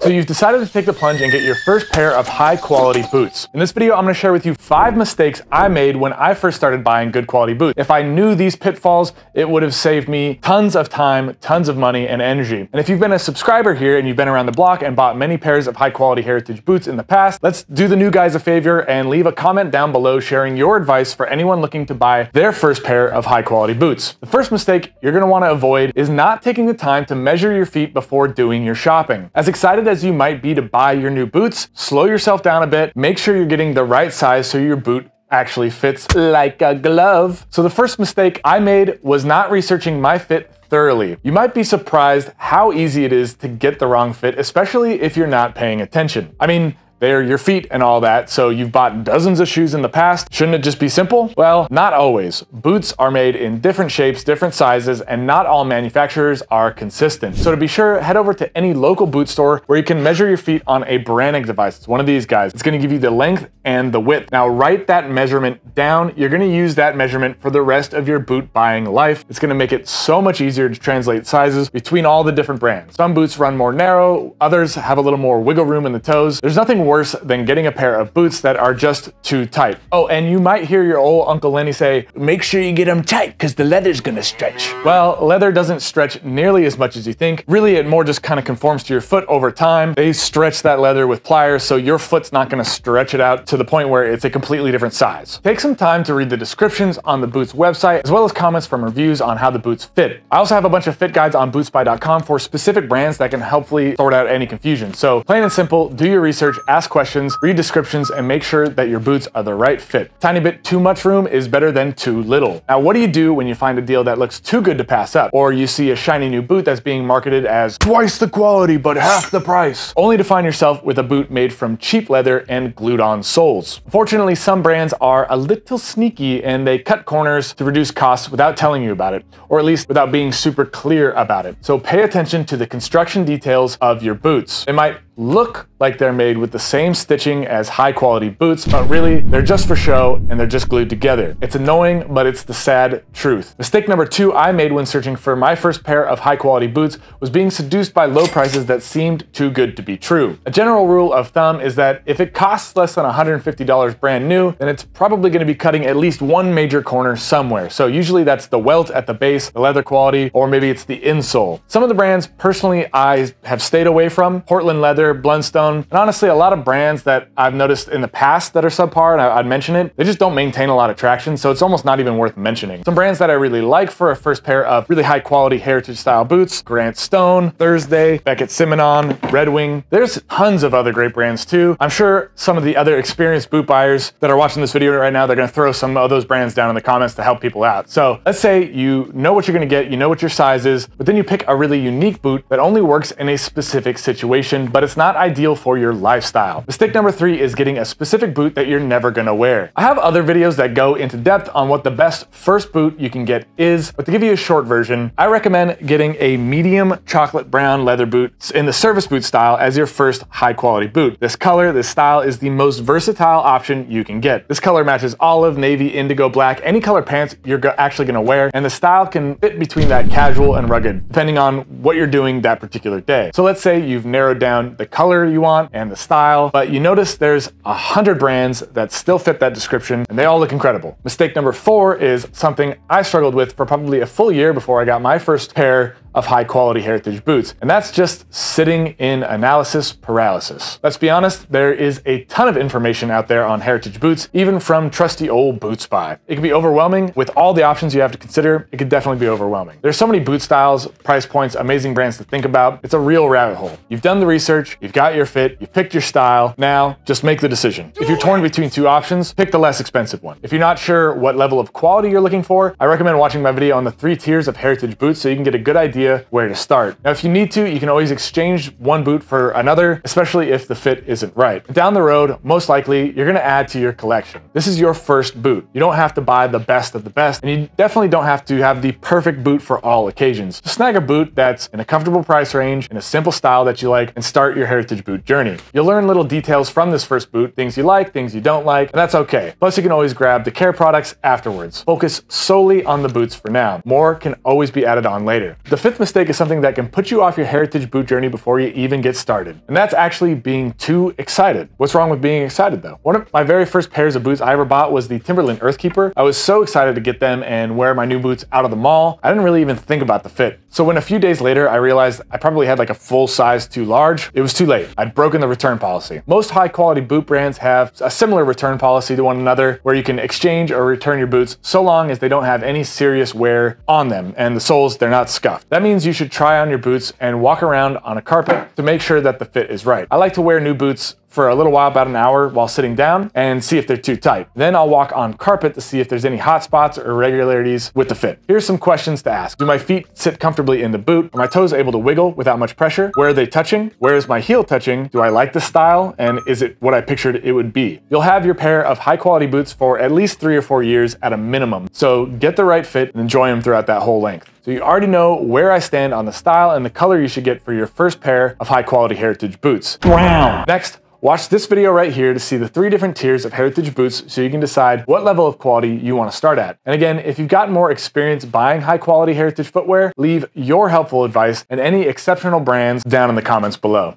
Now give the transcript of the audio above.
So you've decided to take the plunge and get your first pair of high quality boots. In this video, I'm gonna share with you 5 mistakes I made when I first started buying good quality boots. If I knew these pitfalls, it would have saved me tons of time, tons of money and energy. And if you've been a subscriber here and you've been around the block and bought many pairs of high quality heritage boots in the past, let's do the new guys a favor and leave a comment down below sharing your advice for anyone looking to buy their first pair of high quality boots. The first mistake you're gonna wanna avoid is not taking the time to measure your feet before doing your shopping. As excited as you might be to buy your new boots, slow yourself down a bit, make sure you're getting the right size so your boot actually fits like a glove. So the first mistake I made was not researching my fit thoroughly. You might be surprised how easy it is to get the wrong fit, especially if you're not paying attention. I mean, they're your feet and all that, so you've bought dozens of shoes in the past. Shouldn't it just be simple? Well, not always. Boots are made in different shapes, different sizes, and not all manufacturers are consistent. So to be sure, head over to any local boot store where you can measure your feet on a branding device. It's one of these guys. It's gonna give you the length and the width. Now write that measurement down. You're gonna use that measurement for the rest of your boot buying life. It's gonna make it so much easier to translate sizes between all the different brands. Some boots run more narrow, others have a little more wiggle room in the toes. There's nothing worse than getting a pair of boots that are just too tight. Oh, and you might hear your old Uncle Lenny say, make sure you get them tight because the leather's gonna stretch. Well, leather doesn't stretch nearly as much as you think. Really, it more just kind of conforms to your foot over time. They stretch that leather with pliers, so your foot's not gonna stretch it out to the point where it's a completely different size. Take some time to read the descriptions on the Boots website, as well as comments from reviews on how the boots fit. I also have a bunch of fit guides on BootSpy.com for specific brands that can helpfully sort out any confusion. So plain and simple, do your research, ask questions, read descriptions, and make sure that your boots are the right fit. Tiny bit too much room is better than too little. Now, what do you do when you find a deal that looks too good to pass up? Or you see a shiny new boot that's being marketed as twice the quality but half the price, only to find yourself with a boot made from cheap leather and glued on soles. Unfortunately, some brands are a little sneaky and they cut corners to reduce costs without telling you about it, or at least without being super clear about it. So pay attention to the construction details of your boots. It might look like they're made with the same stitching as high quality boots, but really they're just for show and they're just glued together. It's annoying, but it's the sad truth. Mistake number 2 I made when searching for my first pair of high quality boots was being seduced by low prices that seemed too good to be true. A general rule of thumb is that if it costs less than $150 brand new, then it's probably going to be cutting at least one major corner somewhere. So usually that's the welt at the base, the leather quality, or maybe it's the insole. Some of the brands personally I have stayed away from: Portland Leather, Blundstone, and honestly a lot of brands that I've noticed in the past that are subpar, and I'd mention it, they just don't maintain a lot of traction, so it's almost not even worth mentioning. Some brands that I really like for a first pair of really high quality heritage style boots: Grant Stone, Thursday, Beckett Simonon, Red Wing. There's tons of other great brands too. I'm sure some of the other experienced boot buyers that are watching this video right now, they're gonna throw some of those brands down in the comments to help people out. So let's say you know what you're gonna get, you know what your size is, but then you pick a really unique boot that only works in a specific situation, but it's not ideal for your lifestyle. Mistake number 3 is getting a specific boot that you're never gonna wear. I have other videos that go into depth on what the best first boot you can get is, but to give you a short version, I recommend getting a medium chocolate brown leather boot in the service boot style as your first high quality boot. This color, this style is the most versatile option you can get. This color matches olive, navy, indigo, black, any color pants you're actually gonna wear, and the style can fit between that casual and rugged, depending on what you're doing that particular day. So let's say you've narrowed down the color you want and the style, but you notice there's 100 brands that still fit that description and they all look incredible. Mistake number 4 is something I struggled with for probably a full year before I got my first pair of high quality heritage boots, and that's just sitting in analysis paralysis. Let's be honest, there is a ton of information out there on heritage boots, even from trusty old BootSpy. It can be overwhelming with all the options you have to consider. It could definitely be overwhelming. There's so many boot styles, price points, amazing brands to think about. It's a real rabbit hole. You've done the research, you've got your fit, you've picked your style. Now just make the decision. If you're torn between 2 options, pick the less expensive one. If you're not sure what level of quality you're looking for, I recommend watching my video on the 3 tiers of heritage boots so you can get a good idea where to start. Now, if you need to, you can always exchange one boot for another, especially if the fit isn't right. Down the road, most likely, you're gonna add to your collection. This is your first boot. You don't have to buy the best of the best, and you definitely don't have to have the perfect boot for all occasions. Just snag a boot that's in a comfortable price range, in a simple style that you like, and start your your heritage boot journey. You'll learn little details from this first boot, things you like, things you don't like, and that's okay. Plus, you can always grab the care products afterwards. Focus solely on the boots for now. More can always be added on later. The fifth mistake is something that can put you off your heritage boot journey before you even get started, and that's actually being too excited. What's wrong with being excited though? One of my very first pairs of boots I ever bought was the Timberland Earthkeeper. I was so excited to get them and wear my new boots out of the mall. I didn't really even think about the fit. So when a few days later I realized I probably had like a full size too large, it was too late. I'd broken the return policy. Most high quality boot brands have a similar return policy to one another where you can exchange or return your boots so long as they don't have any serious wear on them and the soles, they're not scuffed. That means you should try on your boots and walk around on a carpet to make sure that the fit is right. I like to wear new boots for a little while, about an hour, while sitting down and see if they're too tight. Then I'll walk on carpet to see if there's any hot spots or irregularities with the fit. Here's some questions to ask. Do my feet sit comfortably in the boot? Are my toes able to wiggle without much pressure? Where are they touching? Where is my heel touching? Do I like the style? And is it what I pictured it would be? You'll have your pair of high quality boots for at least 3 or 4 years at a minimum. So get the right fit and enjoy them throughout that whole length. So you already know where I stand on the style and the color you should get for your first pair of high quality heritage boots. Wow. Next, watch this video right here to see the 3 different tiers of heritage boots so you can decide what level of quality you want to start at. And again, if you've got more experience buying high quality heritage footwear, leave your helpful advice and any exceptional brands down in the comments below.